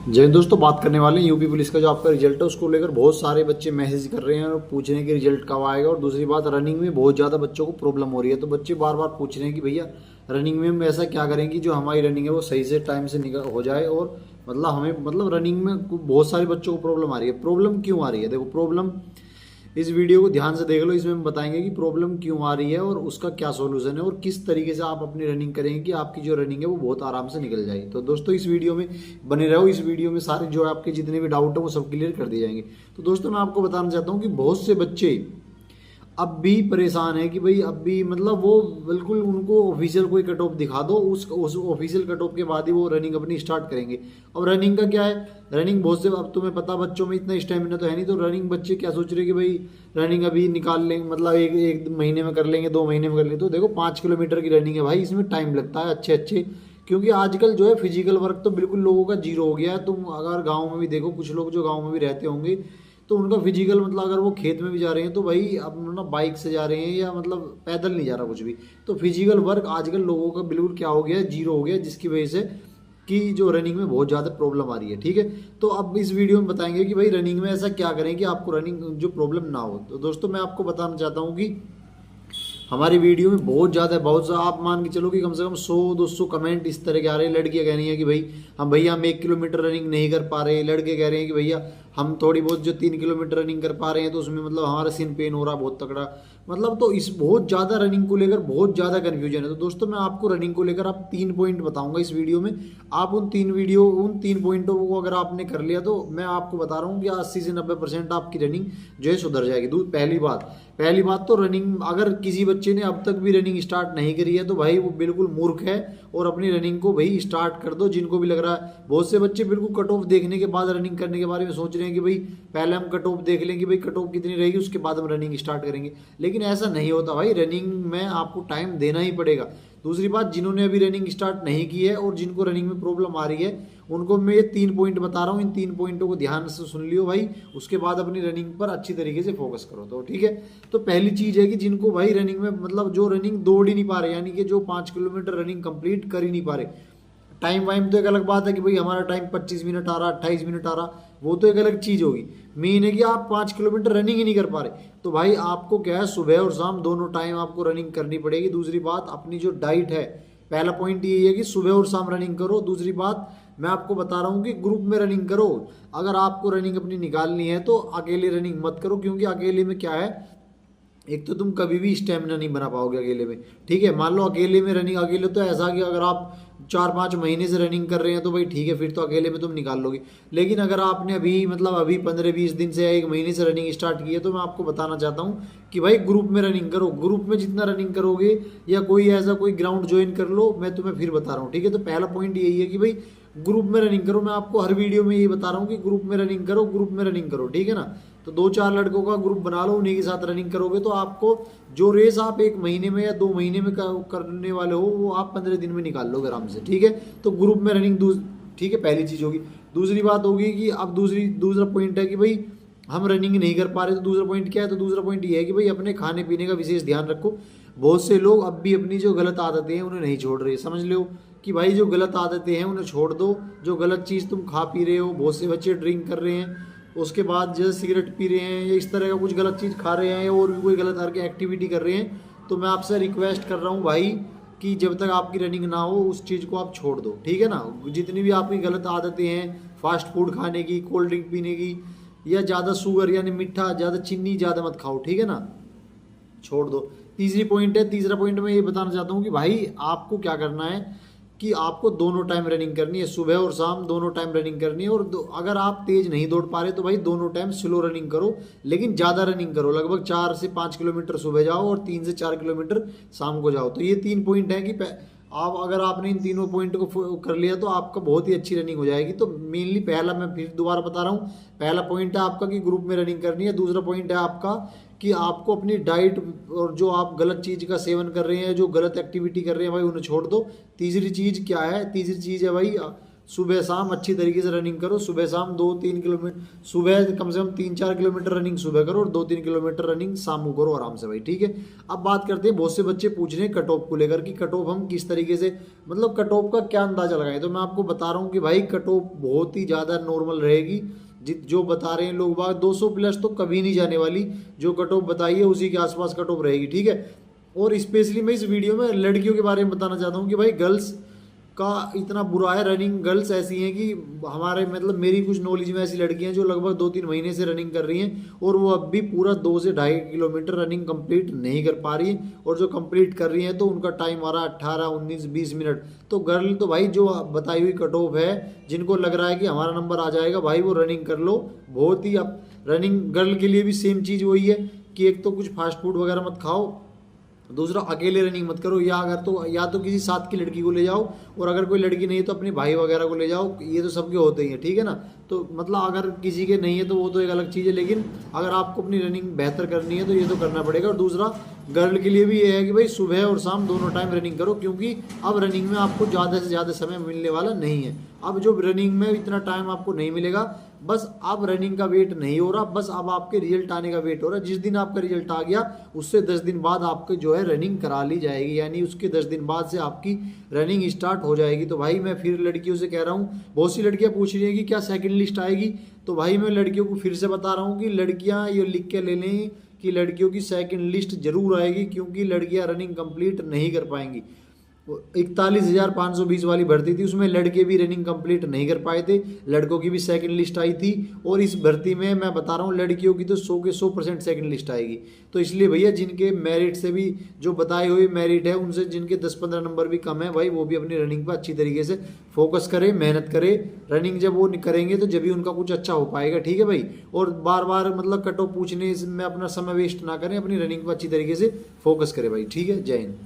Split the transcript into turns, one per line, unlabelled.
जय हिंद दोस्तों, बात करने वाले हैं यूपी पुलिस का जो आपका रिजल्ट है उसको लेकर बहुत सारे बच्चे मैसेज कर रहे हैं और पूछ रहे हैं कि रिजल्ट कब आएगा। और दूसरी बात, रनिंग में बहुत ज़्यादा बच्चों को प्रॉब्लम हो रही है, तो बच्चे बार बार पूछ रहे हैं कि भैया रनिंग में हम ऐसा क्या करें कि जो हमारी रनिंग है वो सही से टाइम से निकल हो जाए। और मतलब रनिंग में बहुत सारे बच्चों को प्रॉब्लम आ रही है। प्रॉब्लम क्यों आ रही है? देखो, प्रॉब्लम इस वीडियो को ध्यान से देख लो, इसमें हम बताएंगे कि प्रॉब्लम क्यों आ रही है और उसका क्या सॉल्यूशन है और किस तरीके से आप अपनी रनिंग करेंगे कि आपकी जो रनिंग है वो बहुत आराम से निकल जाएगी। तो दोस्तों इस वीडियो में बने रहो, इस वीडियो में सारे जो आपके जितने भी डाउट है वो सब क्लियर कर दिए जाएंगे। तो दोस्तों मैं आपको बताना चाहता हूँ कि बहुत से बच्चे अब भी परेशान है कि भाई अब भी मतलब वो बिल्कुल उनको ऑफिशियल कोई कट ऑफ दिखा दो, उस ऑफिशियल कट ऑफ के बाद ही वो रनिंग अपनी स्टार्ट करेंगे। अब रनिंग का क्या है, रनिंग बहुत से, अब तुम्हें पता बच्चों में इतना स्टेमिना तो है नहीं, तो रनिंग बच्चे क्या सोच रहे हैं कि भाई रनिंग अभी निकाल लेंगे, मतलब एक महीने में कर लेंगे, 2 महीने में कर लेंगे। तो देखो 5 किलोमीटर की रनिंग है भाई, इसमें टाइम लगता है अच्छे, क्योंकि आजकल जो है फिजिकल वर्क तो बिल्कुल लोगों का जीरो हो गया है। तुम अगर गाँव में भी देखो, कुछ लोग जो गाँव में भी रहते होंगे तो उनका फिजिकल मतलब अगर वो खेत में भी जा रहे हैं तो भाई अब ना बाइक से जा रहे हैं या मतलब पैदल नहीं जा रहा कुछ भी। तो फिजिकल वर्क आजकल लोगों का बिल्कुल क्या हो गया है, जीरो हो गया है, जिसकी वजह से कि जो रनिंग में बहुत ज़्यादा प्रॉब्लम आ रही है। ठीक है, तो अब इस वीडियो में बताएंगे कि भाई रनिंग में ऐसा क्या करें कि आपको रनिंग जो प्रॉब्लम ना हो। तो दोस्तों मैं आपको बताना चाहता हूँ कि हमारी वीडियो में बहुत आप मान के चलो कि कम से कम 100-200 कमेंट इस तरह के आ रहे हैं। लड़कियां कह रही हैं कि भाई हम 1 किलोमीटर रनिंग नहीं कर पा रहे, लड़के कह रहे हैं कि भैया हम थोड़ी बहुत जो 3 किलोमीटर रनिंग कर पा रहे हैं तो उसमें मतलब हमारा सिन पेन हो रहा बहुत तगड़ा। मतलब तो इस बहुत ज़्यादा रनिंग को लेकर बहुत ज़्यादा कन्फ्यूजन है। तो दोस्तों मैं आपको रनिंग को लेकर आप 3 पॉइंट बताऊंगा इस वीडियो में। आप उन 3 पॉइंटों को अगर आपने कर लिया तो मैं आपको बता रहा हूँ कि 80 से 90% आपकी रनिंग जो है सुधर जाएगी। पहली बात तो रनिंग, अगर किसी बच्चे ने अब तक भी रनिंग स्टार्ट नहीं करी है तो भाई वो बिल्कुल मूर्ख है और अपनी रनिंग को भाई स्टार्ट कर दो। जिनको भी लग रहा है, बहुत से बच्चे बिल्कुल कट ऑफ देखने के बाद रनिंग करने के बारे में सोच रहे हैं कि भाई पहले हम कट ऑफ देख लें कि भाई कट ऑफ कितनी रहेगी, उसके बाद हम रनिंग स्टार्ट करेंगे। लेकिन ऐसा नहीं होता भाई, रनिंग में आपको टाइम देना ही पड़ेगा। दूसरी बात, जिन्होंने अभी रनिंग स्टार्ट नहीं की है और जिनको रनिंग में प्रॉब्लम आ रही है उनको मैं ये 3 पॉइंट बता रहा हूँ, इन 3 पॉइंटों को ध्यान से सुन लियो भाई, उसके बाद अपनी रनिंग पर अच्छी तरीके से फोकस करो। तो ठीक है, तो पहली चीज़ है कि जिनको भाई रनिंग में मतलब जो रनिंग दौड़ ही नहीं पा रहे, यानी कि जो 5 किलोमीटर रनिंग कंप्लीट कर ही नहीं पा रहे। टाइम वाइम तो एक अलग बात है कि भाई हमारा टाइम 25 मिनट आ रहा, 28 मिनट आ रहा, वो तो एक अलग चीज़ होगी। मेन है कि आप 5 किलोमीटर रनिंग ही नहीं कर पा रहे, तो भाई आपको क्या है, सुबह और शाम दोनों टाइम आपको रनिंग करनी पड़ेगी। दूसरी बात, अपनी जो डाइट है, पहला पॉइंट यही है कि सुबह और शाम रनिंग करो। दूसरी बात मैं आपको बता रहा हूँ कि ग्रुप में रनिंग करो। अगर आपको रनिंग अपनी निकालनी है तो अकेले रनिंग मत करो, क्योंकि अकेले में क्या है, एक तो तुम कभी भी स्टेमिना नहीं बना पाओगे अकेले में। ठीक है, मान लो अकेले में रनिंग, अकेले तो ऐसा कि अगर आप 4-5 महीने से रनिंग कर रहे हैं तो भाई ठीक है, फिर तो अकेले में तुम निकाल लोगे। लेकिन अगर आपने अभी 15-20 दिन से या 1 महीने से रनिंग स्टार्ट की है तो मैं आपको बताना चाहता हूँ कि भाई ग्रुप में रनिंग करो। ग्रुप में जितना रनिंग करोगे या कोई ऐसा कोई ग्राउंड ज्वाइन कर लो, मैं तुम्हें फिर बता रहा हूँ। ठीक है, तो पहला पॉइंट यही है कि भाई ग्रुप में रनिंग करो। मैं आपको हर वीडियो में यही बता रहा हूँ कि ग्रुप में रनिंग करो, ग्रुप में रनिंग करो। ठीक है ना, तो 2-4 लड़कों का ग्रुप बना लो, उन्हीं के साथ रनिंग करोगे तो आपको जो रेस आप 1 महीने में या 2 महीने में करने वाले हो वो आप 15 दिन में निकाल लोगे आराम से। ठीक है, तो ग्रुप में रनिंग ठीक है, पहली चीज़ होगी। दूसरी बात होगी कि अब दूसरा पॉइंट है कि भाई हम रनिंग नहीं कर पा रहे, तो दूसरा पॉइंट क्या है, तो दूसरा पॉइंट ये है कि भाई अपने खाने पीने का विशेष ध्यान रखो। बहुत से लोग अब भी अपनी जो गलत आदतें हैं उन्हें नहीं छोड़ रहे। समझ लो कि भाई जो गलत आदतें हैं उन्हें छोड़ दो। जो गलत चीज़ तुम खा पी रहे हो, बहुत से बच्चे ड्रिंक कर रहे हैं, उसके बाद जैसे सिगरेट पी रहे हैं या इस तरह का कुछ गलत चीज़ खा रहे हैं और भी कोई गलत एक्टिविटी कर रहे हैं, तो मैं आपसे रिक्वेस्ट कर रहा हूँ भाई कि जब तक आपकी रनिंग ना हो उस चीज़ को आप छोड़ दो। ठीक है ना, जितनी भी आपकी गलत आदतें हैं, फास्ट फूड खाने की, कोल्ड ड्रिंक पीने की, या ज़्यादा शुगर यानी मीठा, ज़्यादा चीनी ज़्यादा मत खाओ। ठीक है ना, छोड़ दो। तीसरा पॉइंट मैं ये बताना चाहता हूँ कि भाई आपको क्या करना है कि आपको दोनों टाइम रनिंग करनी है, सुबह और शाम दोनों टाइम रनिंग करनी है। और अगर आप तेज नहीं दौड़ पा रहे तो भाई दोनों टाइम स्लो रनिंग करो, लेकिन ज़्यादा रनिंग करो। लगभग 4 से 5 किलोमीटर सुबह जाओ और 3 से 4 किलोमीटर शाम को जाओ। तो ये 3 पॉइंट है कि आप अगर आपने इन तीनों पॉइंट को कर लिया तो आपका बहुत ही अच्छी रनिंग हो जाएगी। तो मेनली पहला, मैं फिर दोबारा बता रहा हूँ, पहला पॉइंट है आपका कि ग्रुप में रनिंग करनी है। दूसरा पॉइंट है आपका कि आपको अपनी डाइट और जो आप गलत चीज़ का सेवन कर रहे हैं, जो गलत एक्टिविटी कर रहे हैं भाई, उन्हें छोड़ दो। तीसरी चीज़ क्या है, तीसरी चीज़ है भाई सुबह शाम अच्छी तरीके से रनिंग करो, सुबह शाम 2-3 किलोमीटर, सुबह कम से कम 3-4 किलोमीटर रनिंग सुबह करो और 2-3 किलोमीटर रनिंग शाम को करो आराम से भाई, ठीक है। अब बात करते हैं, बहुत से बच्चे पूछ रहे हैं कट ऑफ को लेकर कि कट ऑफ हम किस तरीके से, मतलब कट ऑफ का क्या अंदाजा लगाएं। तो मैं आपको बता रहा हूँ कि भाई कट ऑफ बहुत ही ज़्यादा नॉर्मल रहेगी। जो बता रहे हैं लोग बाग 200 प्लस तो कभी नहीं जाने वाली, जो कट ऑफ बताई है उसी के आसपास कट ऑफ रहेगी, ठीक है। और स्पेशली मैं इस वीडियो में लड़कियों के बारे में बताना चाहता हूँ कि भाई गर्ल्स का इतना बुरा है रनिंग। गर्ल्स ऐसी हैं कि हमारे मतलब मेरी कुछ नॉलेज में ऐसी लड़कियां जो लगभग 2-3 महीने से रनिंग कर रही हैं और वो अब भी पूरा 2 से 2.5 किलोमीटर रनिंग कंप्लीट नहीं कर पा रही है, और जो कंप्लीट कर रही हैं तो उनका टाइम आ रहा है 18-19-20 मिनट। तो गर्ल तो भाई जो बताई हुई कट ऑफ है, जिनको लग रहा है कि हमारा नंबर आ जाएगा भाई वो रनिंग कर लो। बहुत ही अब रनिंग गर्ल के लिए भी सेम चीज़ वही है कि एक तो कुछ फास्ट फूड वगैरह मत खाओ, दूसरा अकेले रनिंग मत करो, या तो किसी साथ की लड़की को ले जाओ, और अगर कोई लड़की नहीं है तो अपने भाई वगैरह को ले जाओ, ये तो सबके होते ही हैं, ठीक है ना। तो मतलब अगर किसी के नहीं है तो वो तो एक अलग चीज़ है, लेकिन अगर आपको अपनी रनिंग बेहतर करनी है तो ये तो करना पड़ेगा। और दूसरा गर्ल के लिए भी ये है कि भाई सुबह और शाम दोनों टाइम रनिंग करो, क्योंकि अब रनिंग में आपको ज़्यादा से ज़्यादा समय मिलने वाला नहीं है। अब जो रनिंग में इतना टाइम आपको नहीं मिलेगा, बस अब रनिंग का वेट नहीं हो रहा, बस अब आपके रिजल्ट आने का वेट हो रहा है। जिस दिन आपका रिजल्ट आ गया उससे 10 दिन बाद आपके जो है रनिंग करा ली जाएगी, यानी उसके 10 दिन बाद से आपकी रनिंग स्टार्ट हो जाएगी। तो भाई मैं फिर लड़कियों से कह रहा हूँ, बहुत सी लड़कियाँ पूछ रही हैं कि क्या सेकंड लिस्ट आएगी। तो भाई मैं लड़कियों को फिर से बता रहा हूँ कि लड़कियाँ ये लिख के ले लें कि लड़कियों की सेकंड लिस्ट जरूर आएगी, क्योंकि लड़कियाँ रनिंग कंप्लीट नहीं कर पाएंगी। 41,520 वाली भर्ती थी, उसमें लड़के भी रनिंग कंप्लीट नहीं कर पाए थे, लड़कों की भी सेकंड लिस्ट आई थी। और इस भर्ती में मैं बता रहा हूँ लड़कियों की तो 100 के 100% सेकंड लिस्ट आएगी। तो इसलिए भैया जिनके मेरिट से भी जो बताए हुए मेरिट है उनसे जिनके 10-15 नंबर भी कम है भाई, वो भी अपनी रनिंग पर अच्छी तरीके से फोकस करें, मेहनत करें। रनिंग जब वो करेंगे तो जब भी उनका कुछ अच्छा हो पाएगा, ठीक है भाई। और बार बार मतलब कट ऑफ पूछने में अपना समय वेस्ट ना करें, अपनी रनिंग पर अच्छी तरीके से फोकस करें भाई, ठीक है। जय हिंद।